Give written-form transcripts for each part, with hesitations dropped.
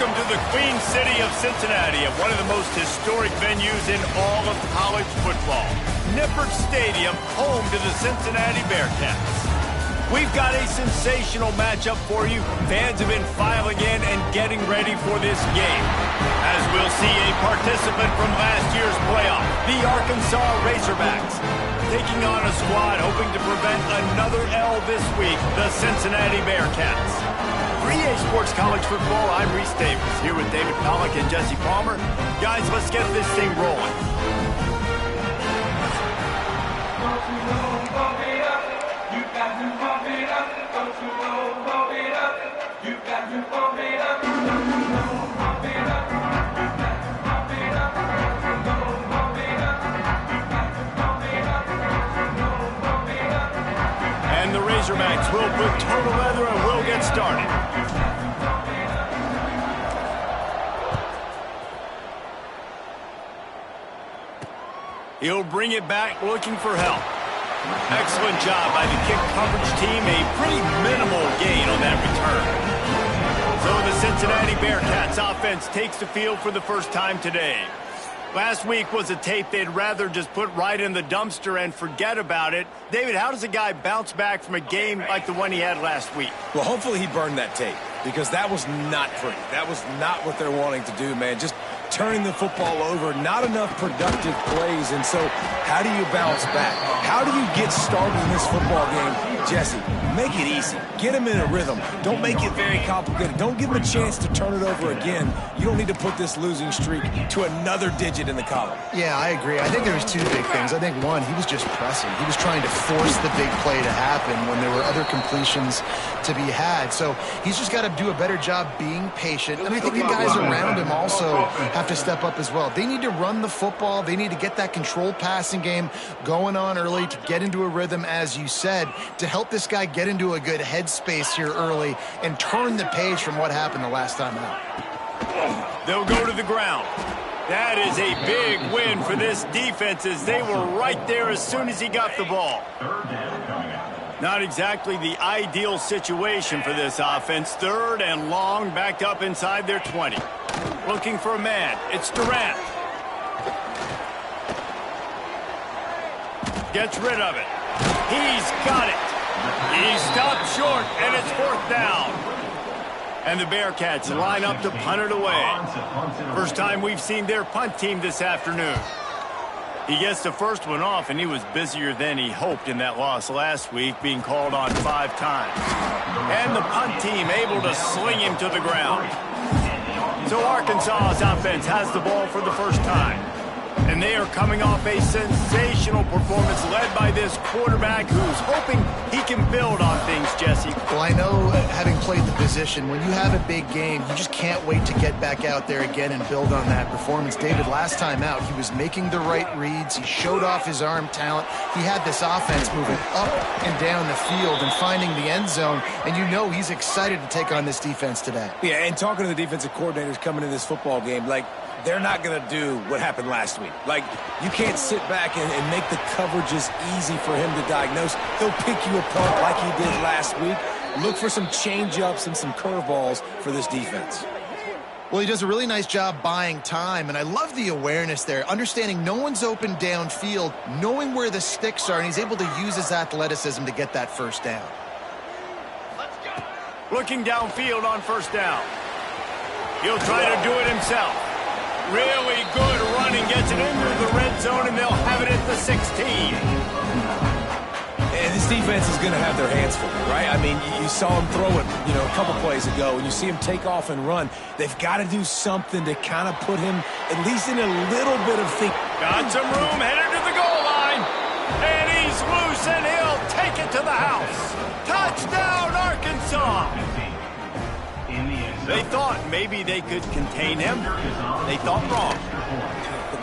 Welcome to the Queen City of Cincinnati at one of the most historic venues in all of college football. Nippert Stadium, home to the Cincinnati Bearcats. We've got a sensational matchup for you. Fans have been filing in and getting ready for this game. As we'll see a participant from last year's playoff, the Arkansas Razorbacks, taking on a squad hoping to prevent another L this week, the Cincinnati Bearcats. For EA Sports College Football, I'm Reese Davis, here with David Pollack and Jesse Palmer. Guys, let's get this thing rolling. And the Razorbacks will put total leather and we'll get started. He'll bring it back looking for help. Excellent job by the kick coverage team. A pretty minimal gain on that return. So the Cincinnati Bearcats offense takes the field for the first time today. Last week was a tape they'd rather just put right in the dumpster and forget about it. David, how does a guy bounce back from a game like the one he had last week? Well, hopefully he burned that tape, because that was not pretty. That was not what they're wanting to do, man. Just turning the football over, not enough productive plays. And so how do you bounce back? How do you get started in this football game? Jesse, make it easy. Get him in a rhythm. Don't make it very complicated. Don't give him a chance to turn it over again. You don't need to put this losing streak to another digit in the column. Yeah, I agree. I think there was two big things. I think, one, he was just pressing. He was trying to force the big play to happen when there were other completions to be had. So he's just got to do a better job being patient. And I think the guys around him also have to step up as well. They need to run the football. They need to get that controlled passing game going on early to get into a rhythm, as you said, to help this guy get into a good headspace here early and turn the page from what happened the last time out. They'll go to the ground. That is a big win for this defense, as they were right there as soon as he got the ball. Not exactly the ideal situation for this offense. Third and long, backed up inside their 20. Looking for a man. It's Durant. Gets rid of it. He's got it. He stopped short, and it's fourth down. And the Bearcats line up to punt it away. First time we've seen their punt team this afternoon. He gets the first one off, and he was busier than he hoped in that loss last week, being called on 5 times. And the punt team able to sling him to the ground. So Arkansas's offense has the ball for the first time. And they are coming off a sensational performance led by this quarterback who's hoping he can build on things, Jesse. Well, I know, having played the position, when you have a big game, you just can't wait to get back out there again and build on that performance. David, last time out, he was making the right reads. He showed off his arm talent. He had this offense moving up and down the field and finding the end zone. And you know he's excited to take on this defense today. Yeah, and talking to the defensive coordinators coming in this football game, like, they're not going to do what happened last week. Like, you can't sit back and make the coverages easy for him to diagnose. He'll pick you apart like he did last week. Look for some change-ups and some curveballs for this defense. Well, he does a really nice job buying time, and I love the awareness there, understanding no one's open downfield, knowing where the sticks are, and he's able to use his athleticism to get that first down. Looking downfield on first down. He'll try to do it himself. Really good running, gets it into the red zone, and they'll have it at the 16. And this defense is going to have their hands full, right? I mean, you saw him throw it, a couple plays ago, and you see him take off and run. They've got to do something to kind of put him at least in a little bit of think. Got some room, headed to the goal line. And he's loose, and he'll take it to the house. Touchdown, Arkansas! They thought maybe they could contain him. They thought wrong.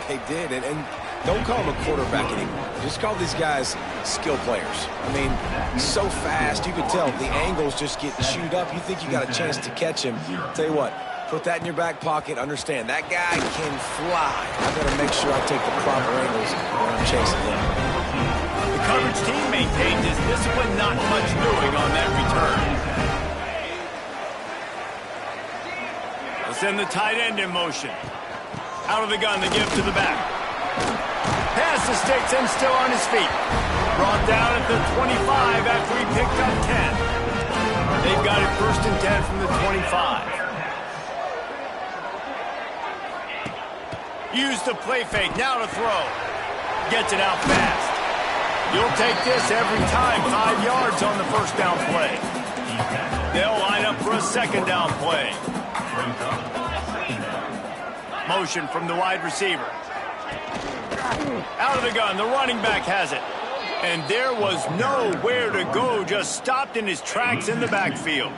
They did, and don't call them a quarterback anymore. Just call these guys skill players. I mean, so fast, you can tell the angles just get chewed up. You think you got a chance to catch him. Tell you what, put that in your back pocket. Understand, that guy can fly. I got to make sure I take the proper angles when I'm chasing him. The coverage team maintained his discipline, not much doing on that return. Send the tight end in motion. Out of the gun, they give to the back. Pass the sticks and still on his feet. Brought down at the 25 after he picked up 10. They've got it 1st and 10 from the 25. Use the play fake, now to throw. Gets it out fast. You'll take this every time, 5 yards on the 1st down play. They'll line up for a 2nd down play. Motion from the wide receiver. Out of the gun, the running back has it. And there was nowhere to go, just stopped in his tracks in the backfield.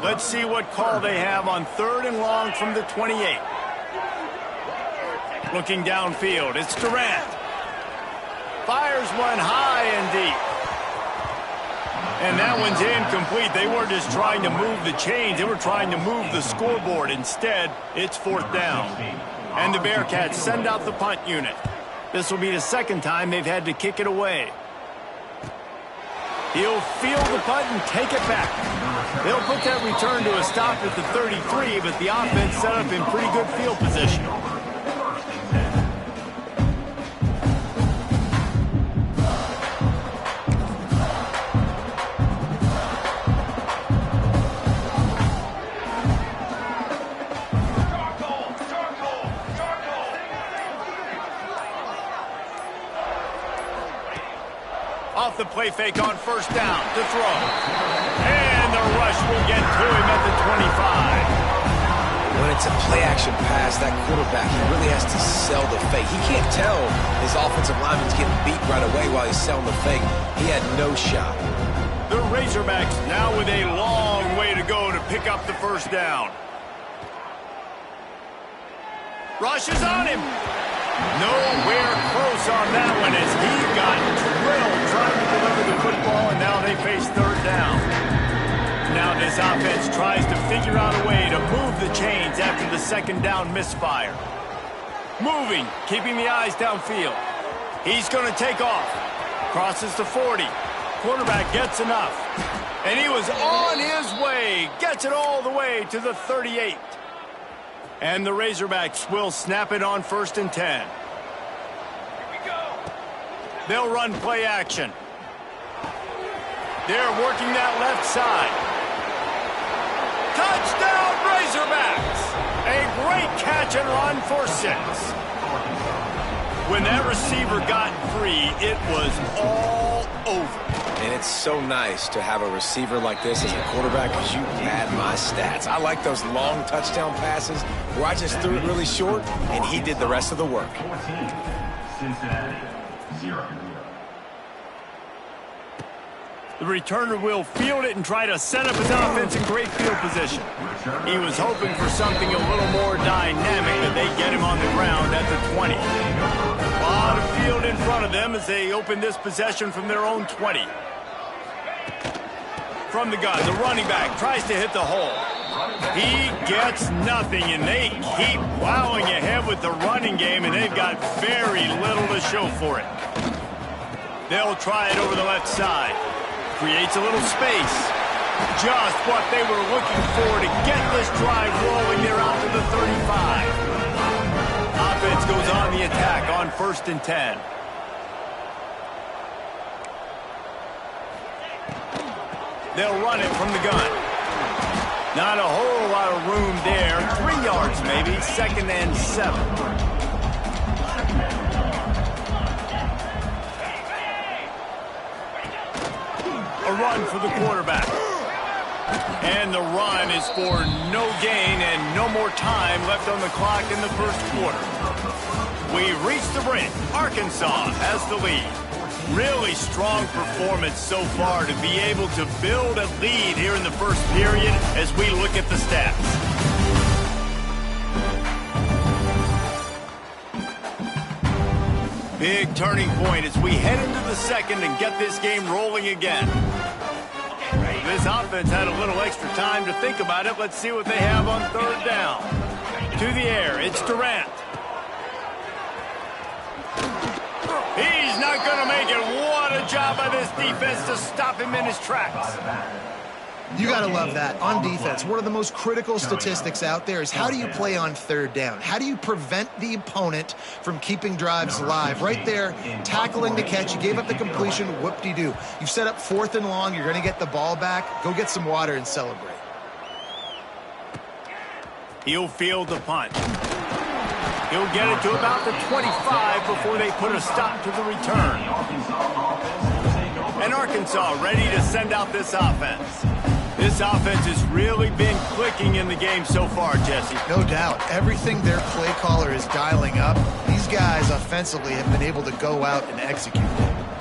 Let's see what call they have on 3rd and long from the 28. Looking downfield, it's Durant. Fires one high and deep. And that one's incomplete. They weren't just trying to move the chains, they were trying to move the scoreboard. Instead, it's 4th down. And the Bearcats send out the punt unit. This will be the 2nd time they've had to kick it away. He'll field the punt and take it back. They'll put that return to a stop at the 33, but the offense set up in pretty good field position. Off the play fake on 1st down to throw. And the rush will get to him at the 25. When it's a play-action pass, that quarterback, he really has to sell the fake. He can't tell his offensive lineman's getting beat right away while he's selling the fake. He had no shot. The Razorbacks now with a long way to go to pick up the 1st down. Rush is on him. Nowhere close on that one as he got drilled trying to deliver the football, and now they face 3rd down. Now this offense tries to figure out a way to move the chains after the 2nd down misfire. Moving, keeping the eyes downfield. He's going to take off. Crosses the 40. Quarterback gets enough. And he was on his way. Gets it all the way to the 38. And the Razorbacks will snap it on 1st and 10. Here we go. They'll run play action. They're working that left side. Touchdown, Razorbacks! A great catch and run for 6. When that receiver got free, it was all over. And it's so nice to have a receiver like this as a quarterback because you pad my stats. I like those long touchdown passes where I just threw it really short and he did the rest of the work. 14, Cincinnati, 0. The returner will field it and try to set up his offense in great field position. He was hoping for something a little more dynamic, but they get him on the ground at the 20. A lot of field in front of them as they open this possession from their own 20. From the gun, the running back tries to hit the hole. He gets nothing, and they keep plowing ahead with the running game, and they've got very little to show for it. They'll try it over the left side. Creates a little space. Just what they were looking for to get this drive rolling. They're out to the 35. Offense goes on the attack on 1st and 10. They'll run it from the gun. Not a whole lot of room there. 3 yards maybe. 2nd and 7. A run for the quarterback. And the run is for no gain and no more time left on the clock in the 1st quarter. We reach the brink. Arkansas has the lead. Really strong performance so far to be able to build a lead here in the 1st period as we look at the stats. Big turning point as we head into the 2nd and get this game rolling again. This offense had a little extra time to think about it. Let's see what they have on 3rd down. To the air, it's Durant. He's not going to make it. What a job by this defense to stop him in his tracks. You got to love that. On defense, one of the most critical statistics out there is how do you play on third down? How do you prevent the opponent from keeping drives alive? Right there, tackling the catch. You gave up the completion. Whoop-de-doo. You've set up 4th and long. You're going to get the ball back. Go get some water and celebrate. He'll field the punt. He'll get it to about the 25 before they put a stop to the return. And Arkansas ready to send out this offense. This offense has really been clicking in the game so far, Jesse. No doubt. Everything their play caller is dialing up, these guys offensively have been able to go out and execute.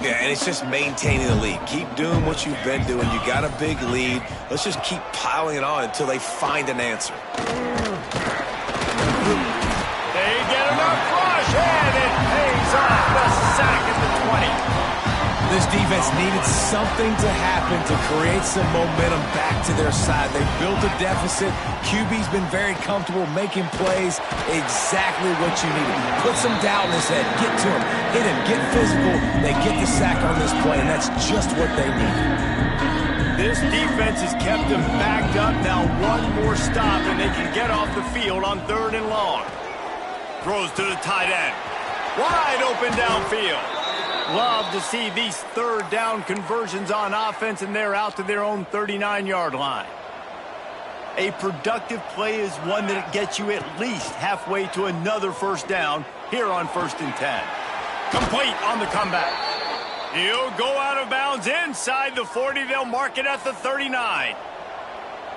Yeah, and it's just maintaining the lead. Keep doing what you've been doing. You got a big lead. Let's just keep piling it on until they find an answer. They get enough rush, and it pays off. The sack at the 20. This defense needed something to happen to create some momentum back to their side. They built a deficit. QB's been very comfortable making plays. Exactly what you needed. Put some doubt in his head. Get to him. Hit him. Get physical. They get the sack on this play, and that's just what they need. This defense has kept them backed up. Now one more stop, and they can get off the field on 3rd and long. Throws to the tight end. Wide open downfield. Love to see these 3rd down conversions on offense, and they're out to their own 39-yard line. A productive play is one that gets you at least halfway to another 1st down here on 1st and 10. Complete on the comeback. He'll go out of bounds inside the 40. They'll mark it at the 39.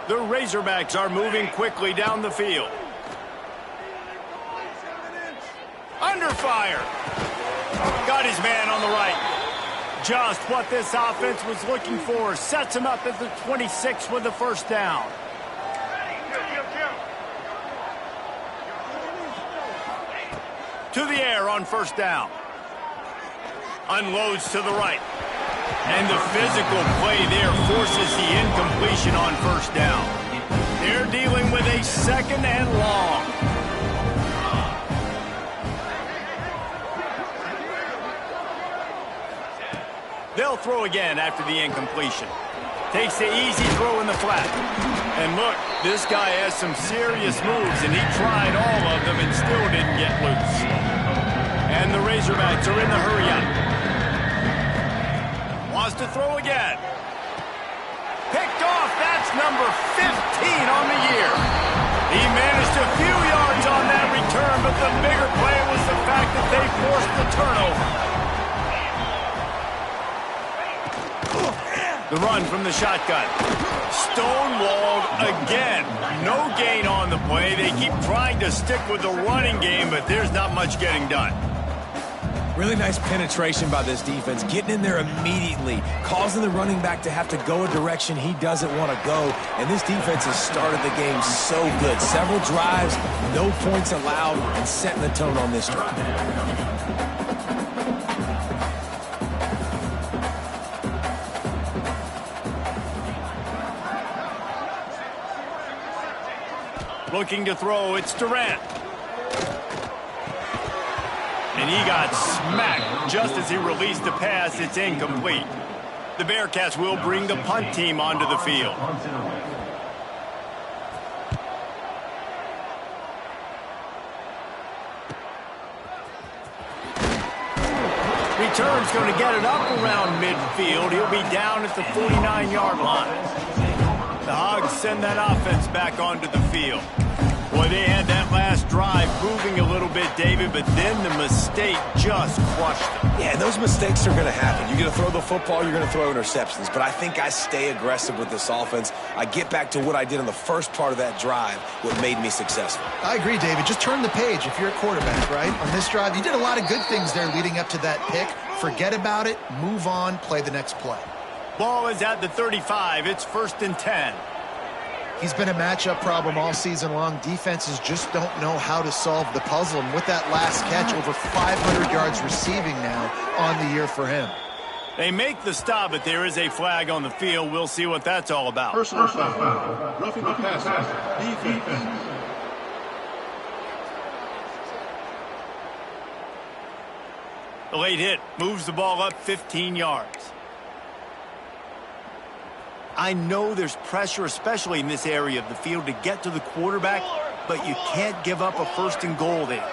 The Razorbacks are moving quickly down the field. Under fire. Got his man on the right. Just what this offense was looking for. Sets him up at the 26 with the 1st down. To the air on 1st down. Unloads to the right. And the physical play there forces the incompletion on 1st down. They're dealing with a 2nd and long. They'll throw again after the incompletion. Takes the easy throw in the flat. And look, this guy has some serious moves, and he tried all of them and still didn't get loose. And the Razorbacks are in the hurry-up. Wants to throw again. Picked off. That's number 15 on the year. He managed a few yards on that return, but the bigger play was the fact that they forced the turnover. The run from the shotgun. Stonewalled again. No gain on the play. They keep trying to stick with the running game, but there's not much getting done. Really nice penetration by this defense. Getting in there immediately. Causing the running back to have to go a direction he doesn't want to go. And this defense has started the game so good. Several drives, no points allowed, and setting the tone on this drive. Looking to throw, it's Durant. And he got smacked just as he released the pass. It's incomplete. The Bearcats will bring the punt team onto the field. Return's going to get it up around midfield. He'll be down at the 49-yard line. The Hogs send that offense back onto the field. Boy, they had that last drive moving a little bit, David, but then the mistake just crushed them. Yeah, those mistakes are going to happen. You're going to throw the football, you're going to throw interceptions. But I think I stay aggressive with this offense. I get back to what I did in the first part of that drive, what made me successful. I agree, David. Just turn the page if you're a quarterback, right? On this drive, you did a lot of good things there leading up to that pick. Forget about it, move on, play the next play. Ball is at the 35. It's 1st and 10. He's been a matchup problem all season long. Defenses just don't know how to solve the puzzle. And with that last catch, over 500 yards receiving now on the year for him. They make the stop, but there is a flag on the field. We'll see what that's all about. Personal foul. Roughing the passer. Defense. The late hit moves the ball up 15 yards. I know there's pressure, especially in this area of the field, to get to the quarterback, but you can't give up a 1st and goal there.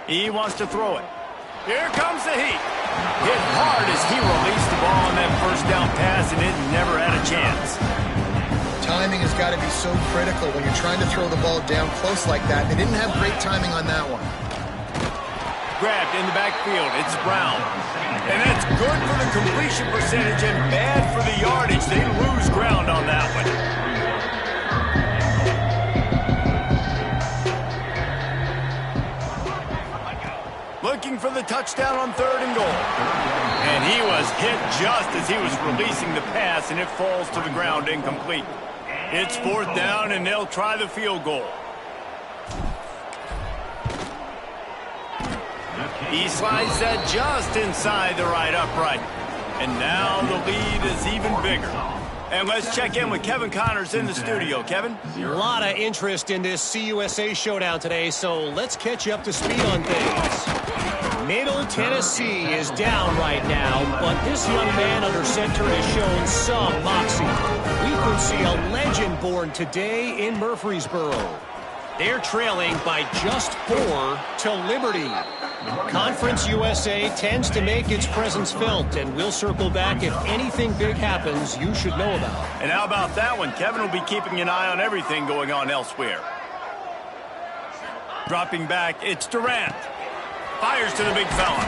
He wants to throw it. Here comes the heat. Hit hard as he released the ball on that 1st down pass, and it never had a chance. Timing has got to be so critical when you're trying to throw the ball down close like that. They didn't have great timing on that one. Grabbed in the backfield. It's Brown. And that's good for the completion percentage and bad for the yardage. They lose ground on that one. Looking for the touchdown on 3rd and goal. And he was hit just as he was releasing the pass, and it falls to the ground incomplete. It's 4th down, and they'll try the field goal. He slides that just inside the right upright. And now the lead is even bigger. And let's check in with Kevin Connors in the studio. Kevin? A lot of interest in this CUSA showdown today, so let's catch you up to speed on things. Middle Tennessee is down right now, but this young man under center has shown some moxie. We could see a legend born today in Murfreesboro. They're trailing by just 4 to Liberty. Conference USA tends to make its presence felt, and we'll circle back if anything big happens you should know about. And how about that one? Kevin will be keeping an eye on everything going on elsewhere. Dropping back, it's Durant. Fires to the big fella.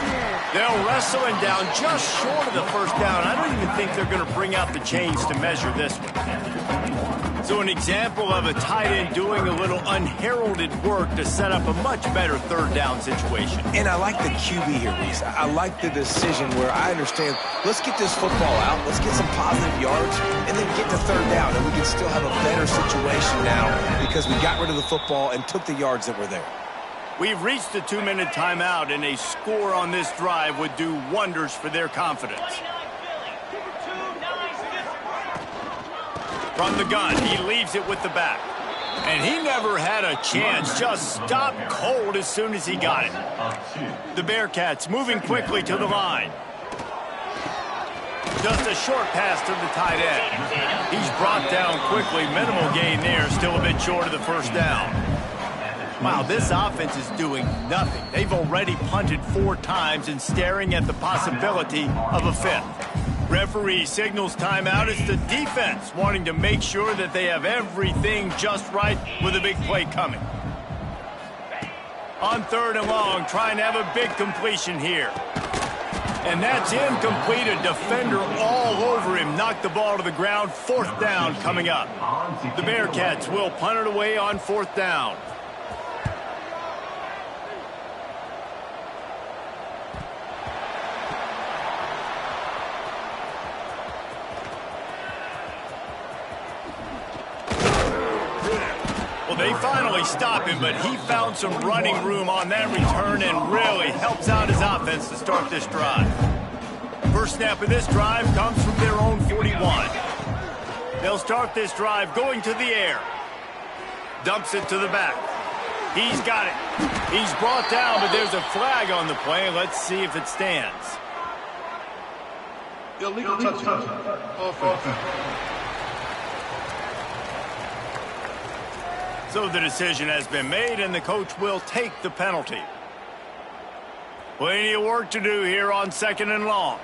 They'll wrestle him down just short of the 1st down. I don't even think they're going to bring out the chains to measure this one. So an example of a tight end doing a little unheralded work to set up a much better 3rd down situation. And I like the QB here, Reese. I like the decision where I understand, let's get this football out, let's get some positive yards, and then get to 3rd down, and we can still have a better situation now because we got rid of the football and took the yards that were there. We've reached the 2-minute timeout, and a score on this drive would do wonders for their confidence. From the gun, he leaves it with the back. And he never had a chance, just stopped cold as soon as he got it. The Bearcats moving quickly to the line. Just a short pass to the tight end. He's brought down quickly, minimal gain there, still a bit short of the 1st down. Wow, this offense is doing nothing. They've already punted 4 times and staring at the possibility of a 5th. Referee signals timeout. It's the defense wanting to make sure that they have everything just right with a big play coming. On 3rd and long, trying to have a big completion here. And that's incomplete. A defender all over him. Knocked the ball to the ground. 4th down coming up. The Bearcats will punt it away on 4th down. They finally stop him, but he found some running room on that return and really helps out his offense to start this drive. First snap of this drive comes from their own 41. They'll start this drive going to the air. Dumps it to the back. He's got it. He's brought down, but there's a flag on the play. Let's see if it stands. Illegal touchdown. Offense. So the decision has been made, and the coach will take the penalty. Plenty of work to do here on 2nd and long.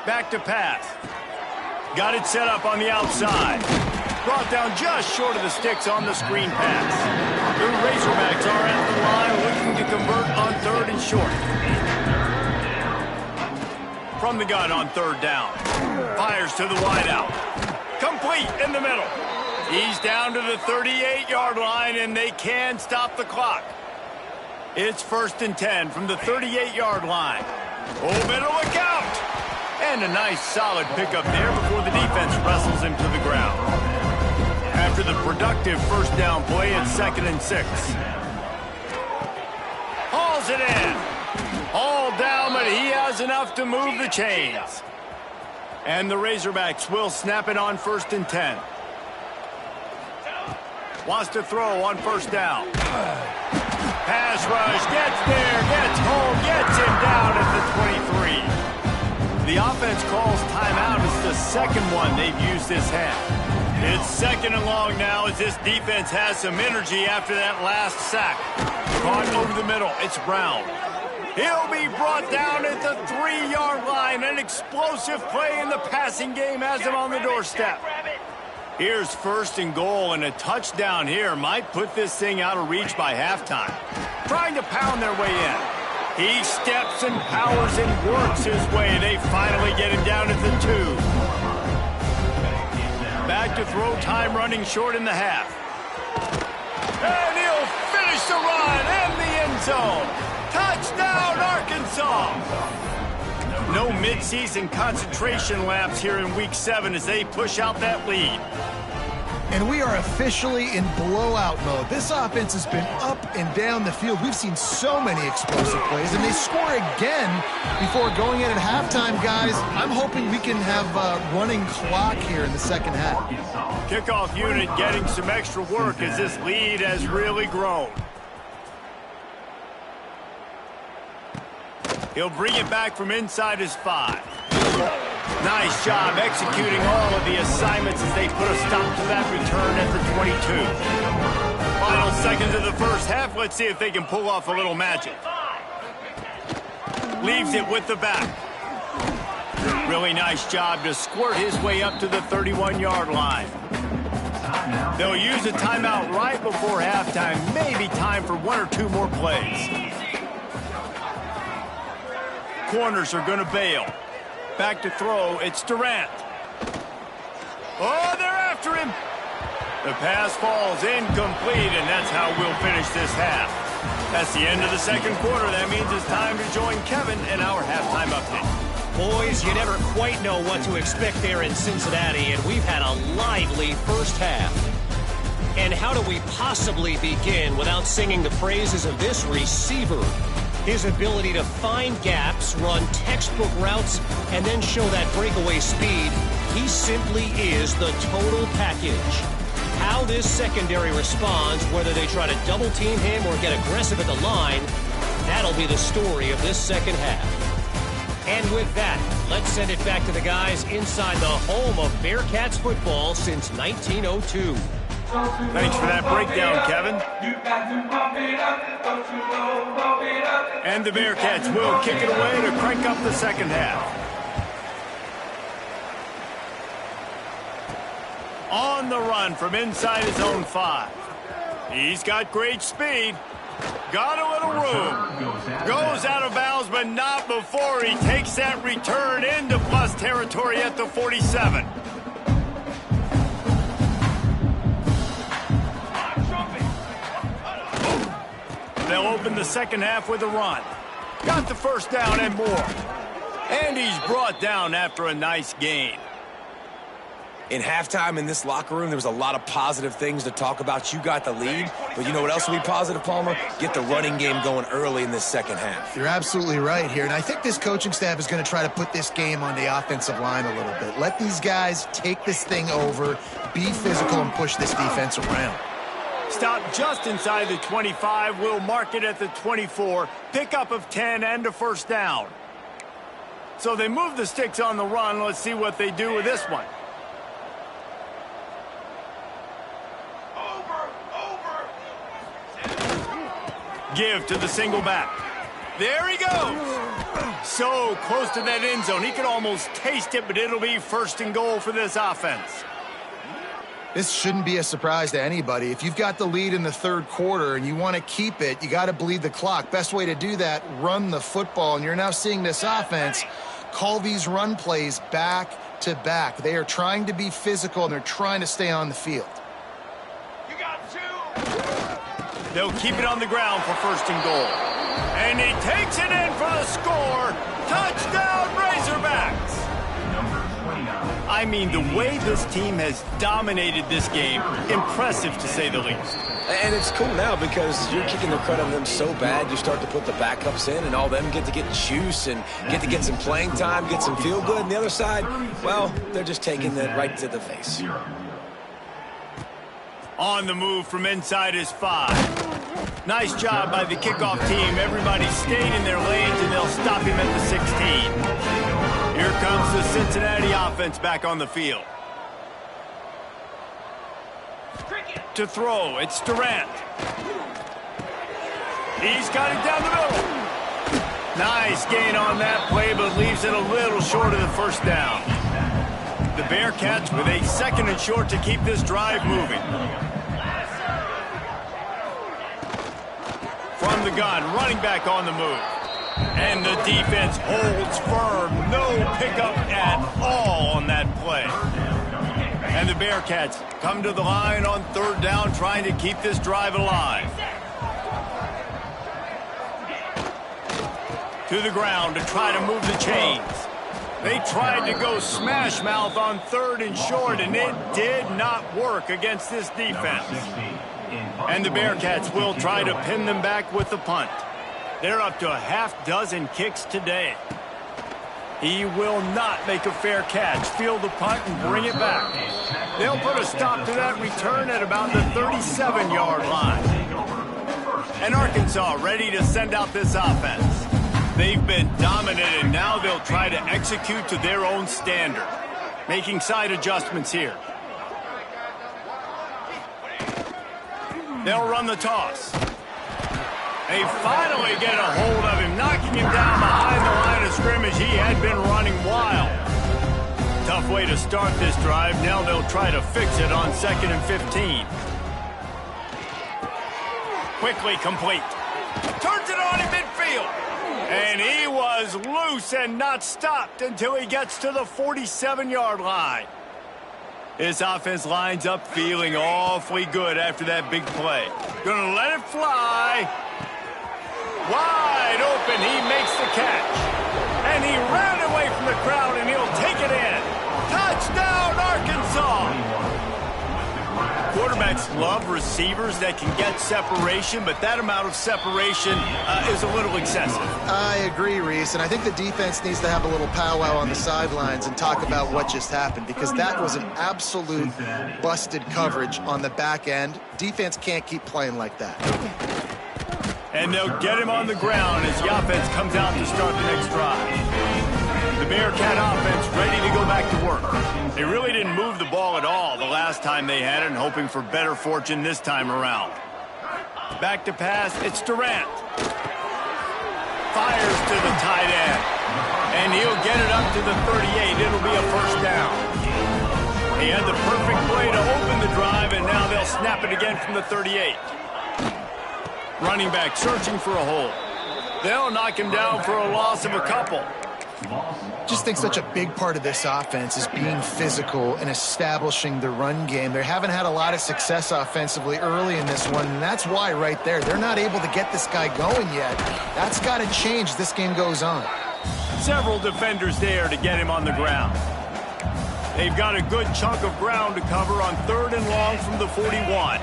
Back to pass. Got it set up on the outside. Brought down just short of the sticks on the screen pass. The Razorbacks are at the line looking to convert on 3rd and short. From the gun on 3rd down. Fires to the wideout. Complete in the middle. He's down to the 38-yard line, and they can stop the clock. It's 1st and 10 from the 38-yard line. Oh, better look out! And a nice solid pickup there before the defense wrestles him to the ground. After the productive 1st down play, it's 2nd and 6. Hauls it in. All down, but he has enough to move the chains. And the Razorbacks will snap it on 1st and 10. Wants to throw on 1st down. Pass rush, gets there, gets home, gets him down at the 23. The offense calls timeout. It's the second one they've used this half. It's second and long now as this defense has some energy after that last sack. Caught over the middle. It's Brown. He'll be brought down at the 3-yard line. An explosive play in the passing game has him on the doorstep. Here's first and goal, and a touchdown here might put this thing out of reach by halftime. Trying to pound their way in. He steps and powers and works his way. They finally get him down at the 2. Back to throw, time running short in the half. And he'll finish the run in the end zone. Touchdown, Arkansas! No midseason concentration laps here in Week 7 as they push out that lead. And we are officially in blowout mode. This offense has been up and down the field. We've seen so many explosive plays, and they score again before going in at halftime, guys. I'm hoping we can have a running clock here in the second half. Kickoff unit getting some extra work as this lead has really grown. He'll bring it back from inside his 5. Nice job executing all of the assignments as they put a stop to that return at the 22. Final seconds of the first half. Let's see if they can pull off a little magic. Leaves it with the back. Really nice job to squirt his way up to the 31-yard line. They'll use a timeout right before halftime. Maybe time for 1 or 2 more plays. Corners are going to bail. Back to throw, it's Durant. Oh, they're after him. The pass falls incomplete, and that's how we'll finish this half. That's the end of the second quarter. That means it's time to join Kevin in our halftime update. Boys, you never quite know what to expect there in Cincinnati, and we've had a lively first half. And how do we possibly begin without singing the praises of this receiver? His ability to find gaps, run textbook routes, and then show that breakaway speed, he simply is the total package. How this secondary responds, whether they try to double-team him or get aggressive at the line, that'll be the story of this second half. And with that, let's send it back to the guys inside the home of Bearcats football since 1902. Thanks for that breakdown, Kevin. And the Bearcats will kick it away to crank up the second half. On the run from inside his own 5. He's got great speed. Got a little room. Goes out of bounds, but not before he takes that return into plus territory at the 47. They'll open the second half with a run. Got the first down and more. And he's brought down after a nice gain. In halftime in this locker room, there was a lot of positive things to talk about. You got the lead, but you know what else will be positive, Palmer? Get the running game going early in this second half. You're absolutely right here, and I think this coaching staff is going to try to put this game on the offensive line a little bit. Let these guys take this thing over, be physical, and push this defense around. Stop just inside the 25. We'll mark it at the 24. Pickup of 10 and a first down. So they move the sticks on the run. Let's see what they do with this one. Give to the single back. There he goes. So close to that end zone. He could almost taste it, but it'll be first and goal for this offense. This shouldn't be a surprise to anybody. If you've got the lead in the third quarter and you want to keep it, you got to bleed the clock. Best way to do that, run the football. And you're now seeing this offense call these run plays back to back. They are trying to be physical, and they're trying to stay on the field. You got 2. They'll keep it on the ground for first and goal. And he takes it in for the score. Touchdown, Razorbacks. I mean, the way this team has dominated this game, impressive to say the least. And it's cool now because you're kicking the credit on them so bad, you start to put the backups in, and all them get to get juice and get to get some playing time, get some feel good. And the other side, well, they're just taking that right to the face. On the move from inside his 5. Nice job by the kickoff team. Everybody stayed in their lanes, and they'll stop him at the 16. Here comes the Cincinnati offense back on the field. To throw, it's Durant. He's got it down the middle. Nice gain on that play, but leaves it a little short of the first down. The Bearcats with a 2nd and short to keep this drive moving. From the gun, running back on the move. And the defense holds firm. No pickup at all on that play. And the Bearcats come to the line on 3rd down, trying to keep this drive alive. To the ground to try to move the chains. They tried to go smash mouth on 3rd and short, and it did not work against this defense. And the Bearcats will try to pin them back with the punt. They're up to a half-dozen kicks today. He will not make a fair catch, field the punt, and bring it back. They'll put a stop to that return at about the 37-yard line. And Arkansas ready to send out this offense. They've been dominant, and now they'll try to execute to their own standard. Making side adjustments here. They'll run the toss. They finally get a hold of him, knocking him down behind the line of scrimmage. He had been running wild. Tough way to start this drive. Now they'll try to fix it on 2nd and 15. Quickly complete. Turns it on in midfield. And he was loose and not stopped until he gets to the 47-yard line. This offense lines up feeling awfully good after that big play. Gonna let it fly. Wide open, he makes the catch. And he ran away from the crowd, and he'll take it in. Touchdown, Arkansas! Quarterbacks love receivers that can get separation, but that amount of separation is a little excessive. I agree, Reese, and I think the defense needs to have a little powwow on the sidelines and talk about what just happened, because that was an absolute busted coverage on the back end. Defense can't keep playing like that. And they'll get him on the ground as the offense comes out to start the next drive. The Bearcat offense ready to go back to work. They really didn't move the ball at all the last time they had it, and hoping for better fortune this time around. Back to pass, it's Durant. Fires to the tight end. And he'll get it up to the 38. It'll be a first down. He had the perfect play to open the drive, and now they'll snap it again from the 38. Running back searching for a hole. They'll knock him down for a loss of a couple. Just think such a big part of this offense is being physical and establishing the run game. They haven't had a lot of success offensively early in this one, and that's why right there, they're not able to get this guy going yet. That's got to change as this game goes on. Several defenders there to get him on the ground. They've got a good chunk of ground to cover on 3rd and long from the 41.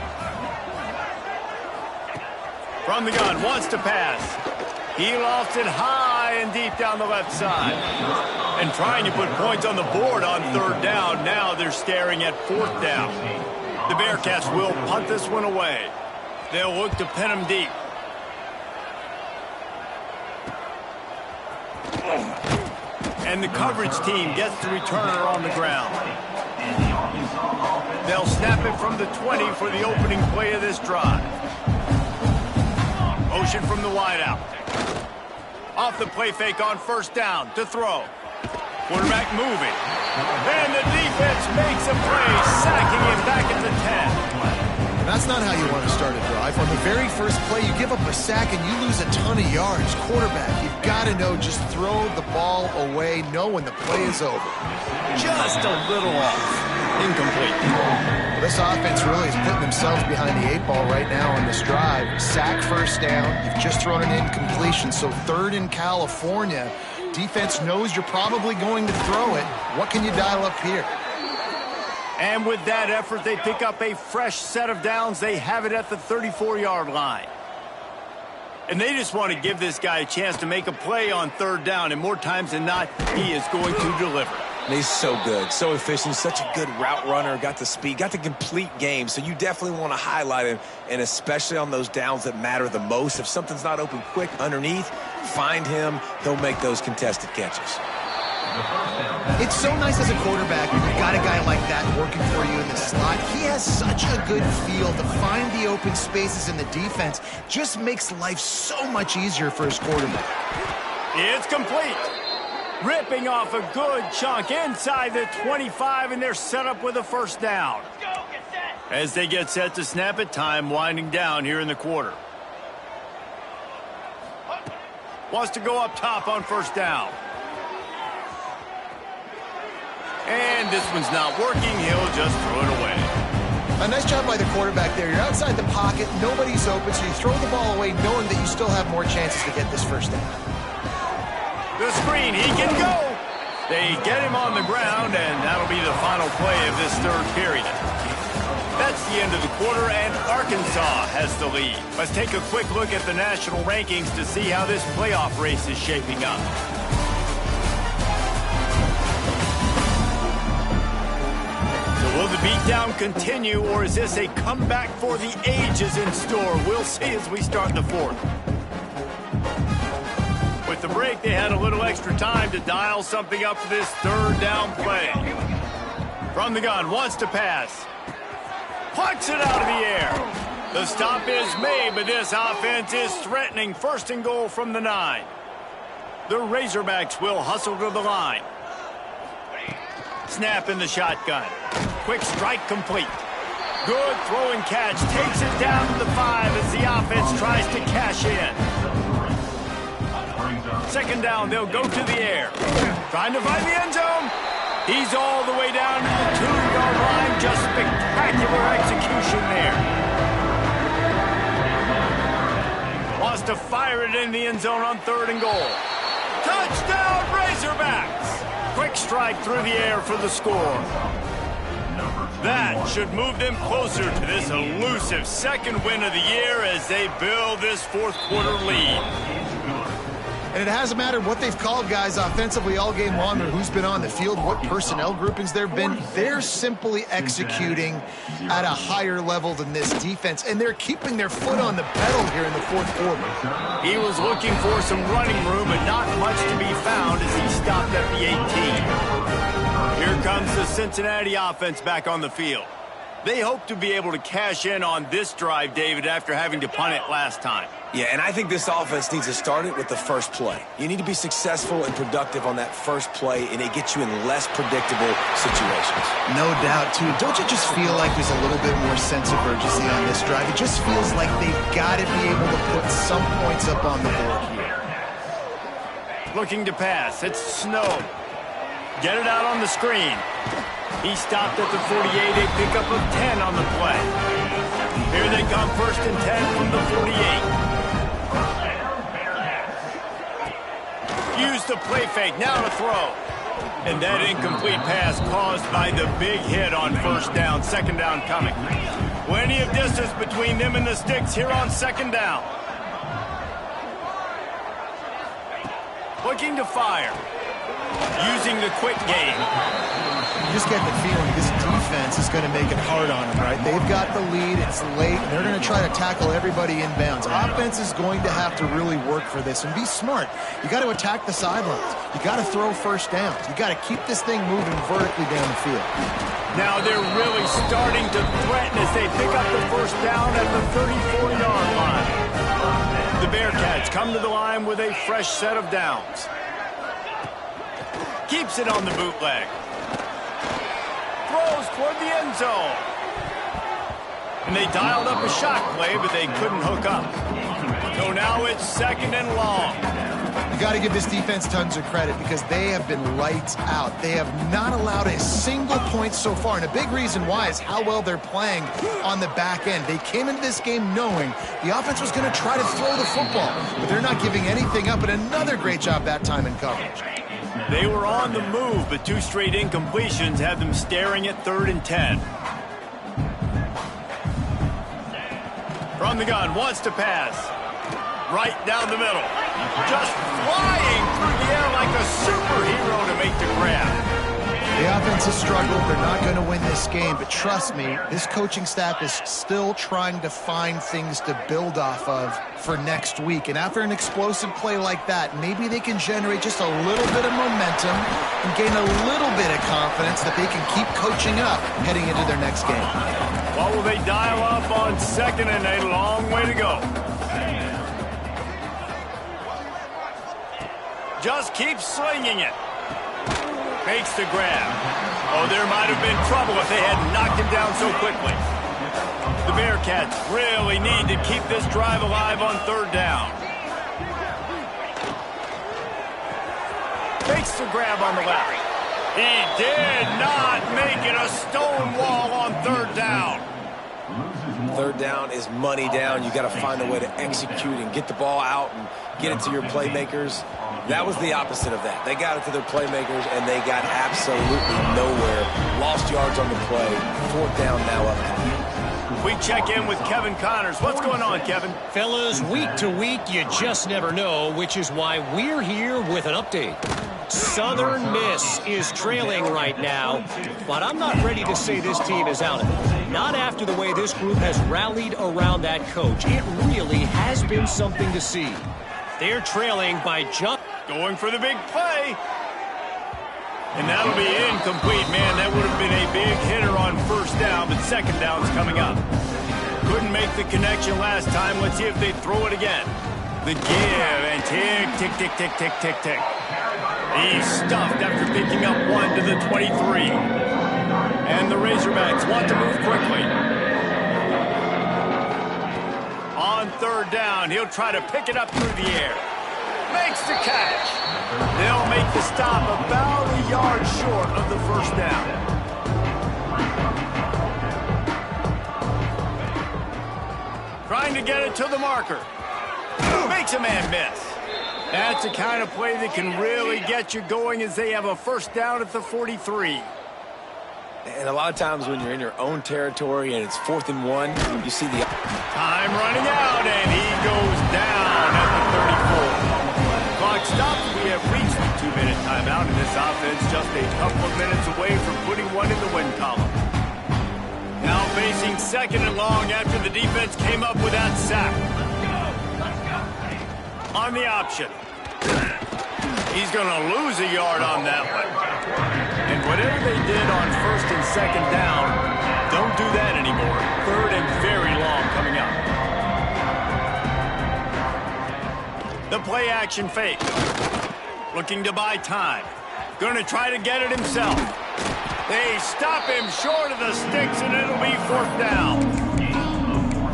From the gun, wants to pass. He lofts it high and deep down the left side. And trying to put points on the board on 3rd down. Now they're staring at 4th down. The Bearcats will punt this one away. They'll look to pin him deep. And the coverage team gets the returner on the ground. They'll snap it from the 20 for the opening play of this drive. Motion from the wideout. Off the play fake on 1st down to throw. Quarterback moving. And the defense makes a play, sacking him back at the 10. That's not how you want to start a drive. On the very first play, you give up a sack and you lose a ton of yards. Quarterback, you've got to know, just throw the ball away, know when the play is over. Just a little off. Incomplete. Well, this offense really is putting themselves behind the 8 ball right now on this drive. Sack 1st down. You've just thrown an incompletion, so 3rd in California. Defense knows you're probably going to throw it. What can you dial up here? And with that effort, they pick up a fresh set of downs. They have it at the 34-yard line. And they just want to give this guy a chance to make a play on 3rd down, and more times than not, he is going to deliver. He's so good, so efficient, such a good route runner, got the speed, got the complete game, so you definitely want to highlight him, and especially on those downs that matter the most. If something's not open quick underneath, find him, he'll make those contested catches. It's so nice as a quarterback when you've got a guy like that working for you in the slot. He has such a good feel to find the open spaces in the defense. Just makes life so much easier for his quarterback. It's complete. Ripping off a good chunk inside the 25, and they're set up with a first down. As they get set to snap it, time winding down here in the quarter. Wants to go up top on first down. And this one's not working. He'll just throw it away. A nice job by the quarterback there. You're outside the pocket. Nobody's open, so you throw the ball away knowing that you still have more chances to get this first down. The screen. He can go. They get him on the ground, and that'll be the final play of this third period. That's the end of the quarter, and Arkansas has the lead. Let's take a quick look at the national rankings to see how this playoff race is shaping up. Will the beatdown continue, or is this a comeback for the ages in store? We'll see as we start the fourth. With the break, they had a little extra time to dial something up for this third down play. From the gun, wants to pass. Plucks it out of the air. The stop is made, but this offense is threatening. First and goal from the 9. The Razorbacks will hustle to the line. Snap in the shotgun. Quick strike complete. Good throw and catch. Takes it down to the 5 as the offense tries to cash in. Second down, they'll go to the air. Trying to find the end zone. He's all the way down to the 2-yard line. Just spectacular execution there. Wants to fire it in the end zone on third and goal. Touchdown, Razorbacks! Quick strike through the air for the score. That should move them closer to this elusive second win of the year as they build this fourth quarter lead. And it hasn't mattered what they've called guys offensively all game long or who's been on the field, what personnel groupings there have been. They're simply executing at a higher level than this defense, and they're keeping their foot on the pedal here in the fourth quarter. He was looking for some running room, but not much to be found as he stopped at the 18. Here comes the Cincinnati offense back on the field. They hope to be able to cash in on this drive, David, after having to punt it last time. Yeah, and I think this offense needs to start it with the first play. You need to be successful and productive on that first play, and it gets you in less predictable situations. No doubt, too. Don't you just feel like there's a little bit more sense of urgency on this drive? It just feels like they've got to be able to put some points up on the board here. Looking to pass. It's Snow. Get it out on the screen. He stopped at the 48, a pickup of 10 on the play. Here they come, first and 10 from the 48. Use the play fake, now to throw. And that incomplete pass caused by the big hit on first down, second down coming. Plenty of distance between them and the sticks here on second down. Looking to fire. Using the quick game. You just get the feeling this defense is going to make it hard on them, right? They've got the lead, it's late, and they're going to try to tackle everybody inbounds. Offense is going to have to really work for this and be smart. You got to attack the sidelines. You got to throw first downs. You got to keep this thing moving vertically down the field. Now they're really starting to threaten as they pick up the first down at the 34-yard line. The Bearcats come to the line with a fresh set of downs. Keeps it on the bootleg. Throws toward the end zone. And they dialed up a shot play, but they couldn't hook up. So now it's second and long. You got to give this defense tons of credit because they have been lights out. They have not allowed a single point so far, and a big reason why is how well they're playing on the back end. They came into this game knowing the offense was going to try to throw the football, but they're not giving anything up, and another great job that time in coverage. They were on the move, but two straight incompletions had them staring at 3rd and 10. From the gun, wants to pass. Right down the middle. Just flying through the air like a superhero to make the grab. The defense has struggled. They're not going to win this game, but trust me, this coaching staff is still trying to find things to build off of for next week. And after an explosive play like that, maybe they can generate just a little bit of momentum and gain a little bit of confidence that they can keep coaching up heading into their next game. What will they dial up on 2nd and 8? A long way to go. Just keep slinging it. Makes the grab. Oh, there might have been trouble if they had knocked him down so quickly. The Bearcats really need to keep this drive alive on 3rd down. Makes the grab on the left. He did not make it a stone wall on 3rd down. 3rd down is money down. You got to find a way to execute and get the ball out and get it to your playmakers. That was the opposite of that. They got it to their playmakers, and they got absolutely nowhere. Lost yards on the play. 4th down now up. We check in with Kevin Connors. What's going on, Kevin? Fellas, week to week, you just never know, which is why we're here with an update. Southern Miss is trailing right now, but I'm not ready to say this team is out of it. Not after the way this group has rallied around that coach. It really has been something to see. They're trailing by just... Going for the big play. And that'll be incomplete. Man, that would have been a big hitter on 1st down, but 2nd down's coming up. Couldn't make the connection last time. Let's see if they throw it again. The give, and tick, tick, tick, tick, tick, tick, tick. He's stuffed after picking up 1 to the 23. And the Razorbacks want to move quickly. On 3rd down, he'll try to pick it up through the air. Makes the catch. They'll make the stop about a yard short of the 1st down. Trying to get it to the marker. Makes a man miss. That's the kind of play that can really get you going as they have a 1st down at the 43. And a lot of times when you're in your own territory and it's 4th and 1, you see the... Time running out, and he goes down at the 34. Clock stops. We have reached the 2-minute timeout, and this offense just a couple of minutes away from putting one in the win column. Now facing 2nd and long after the defense came up with that sack. On the option. He's going to lose a yard on that one. And whatever they did on 1st and 2nd down, don't do that anymore. 3rd and very long coming up. The play action fake. Looking to buy time. Going to try to get it himself. They stop him short of the sticks, and it'll be 4th down.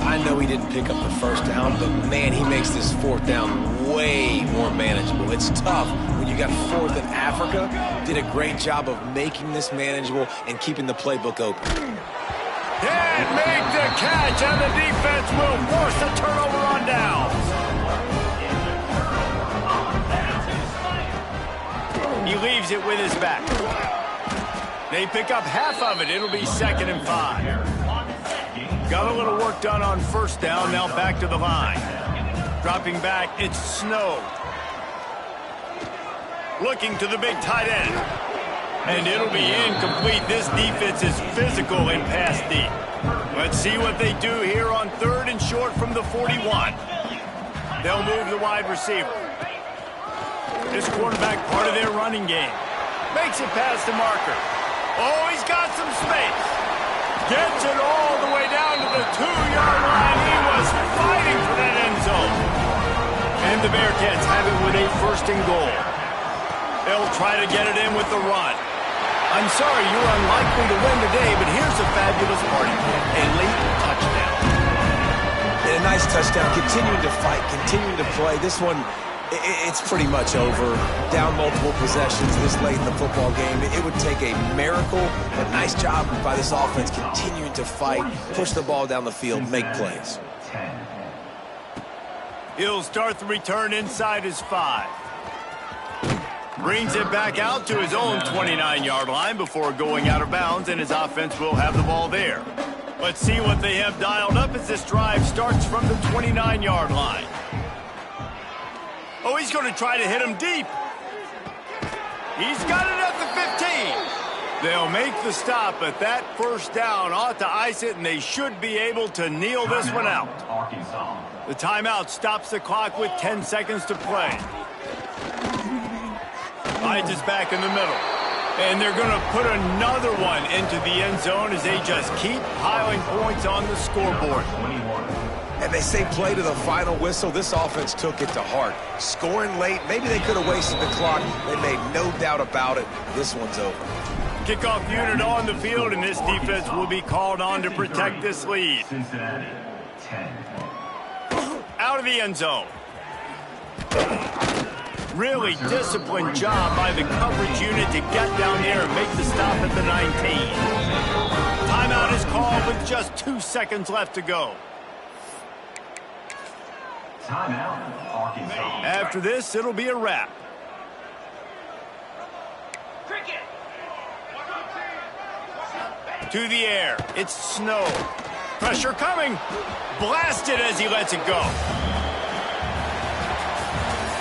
I know he didn't pick up the 1st down, but man, he makes this 4th down way more manageable. It's tough when you got 4th in Africa. Did a great job of making this manageable and keeping the playbook open. Can't make the catch, and the defense will force a turnover on downs. He leaves it with his back. They pick up half of it. It'll be 2nd and 5. Got a little work done on 1st down. Now back to the line. Dropping back, it's Snow. Looking to the big tight end. And it'll be incomplete. This defense is physical in pass deep. Let's see what they do here on 3rd and short from the 41. They'll move the wide receiver. This quarterback part of their running game. Makes it past the marker. Oh, he's got some space. Gets it all the way down to the 2-yard line. He was fighting for that end zone. And the Bearcats have it with a 1st and goal. They'll try to get it in with the run. I'm sorry, you're unlikely to win today, but here's a fabulous party kick. A late touchdown. And a nice touchdown. Continuing to fight, continuing to play. This one, it's pretty much over. Down multiple possessions this late in the football game. It would take a miracle, but nice job by this offense continuing to fight, push the ball down the field, make plays. He'll start the return inside his 5. Brings it back out to his own 29-yard line before going out of bounds, and his offense will have the ball there. Let's see what they have dialed up as this drive starts from the 29-yard line. Oh, he's going to try to hit him deep. He's got it at the 15. They'll make the stop, but that first down ought to ice it, and they should be able to kneel this one out. Arkansas. The timeout stops the clock with 10 seconds to play. Finds is back in the middle. And they're going to put another one into the end zone as they just keep piling points on the scoreboard. 21. And they say play to the final whistle. This offense took it to heart. Scoring late, maybe they could have wasted the clock. They made no doubt about it. This one's over. Kickoff unit on the field, and this defense will be called on to protect this lead. Cincinnati, 10. Out of the end zone. Really disciplined job by the coverage unit to get down there and make the stop at the 19. Timeout is called with just 2 seconds left to go. Timeout, Arkansas. After this, it'll be a wrap. To the air. It's Snow. Pressure coming. Blasted as he lets it go.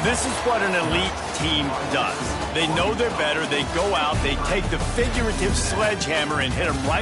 This is what an elite team does. They know they're better. They go out. They take the figurative sledgehammer and hit them right